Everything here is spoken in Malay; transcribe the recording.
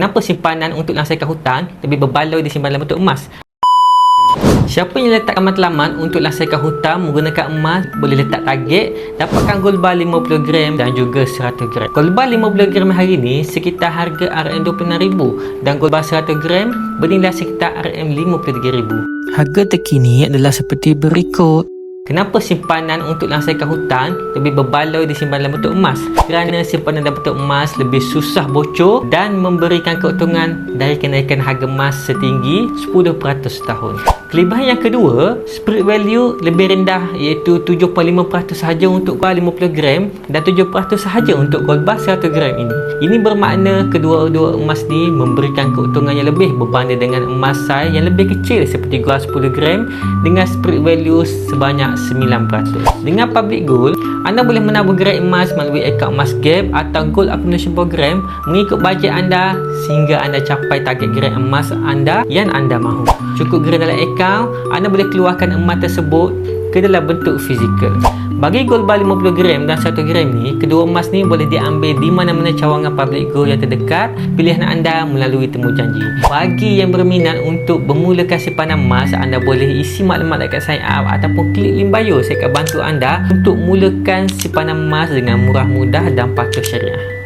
Kenapa simpanan untuk langsaikan hutang lebih berbaloi disimpan dalam bentuk emas? Siapa yang letakkan matlamat untuk langsaikan hutang menggunakan emas boleh letak target dapatkan gold bar 50 gram dan juga 100 gram. Gold bar 50 gram hari ini sekitar harga RM26,000 dan gold bar 100 gram bernilai sekitar RM53,000. Harga terkini adalah seperti berikut. Kenapa simpanan untuk langsaikan hutang lebih berbaloi disimpan dalam bentuk emas? Kerana simpanan dalam bentuk emas lebih susah bocor dan memberikan keuntungan dari kenaikan harga emas setinggi 10% setahun. Kelebihan yang kedua, spirit value lebih rendah iaitu 7.5% sahaja untuk gold 50 gram dan 7% sahaja untuk gold bar 100 gram ini. Ini bermakna kedua-dua emas ni memberikan keuntungan yang lebih berbanding dengan emas saiz yang lebih kecil seperti gold 10 gram dengan spirit value sebanyak 9%. Dengan public gold, anda boleh menabung gerai emas melalui akaun emas gap atau gold accumulation program mengikut bajet anda sehingga anda capai target gerai emas anda yang anda mahu. Cukup gerai dalam akaun, anda boleh keluarkan emas tersebut ke dalam bentuk fizikal. Bagi gold bar 50 gram dan 100 gram ni, kedua emas ni boleh diambil di mana-mana cawangan public gold yang terdekat pilihan anda melalui temu janji. Bagi yang berminat untuk bermulakan simpanan emas, anda boleh isi maklumat dekat sign up ataupun klik link bio. Saya akan bantu anda untuk mulakan simpanan emas dengan murah mudah dan patuh syariah.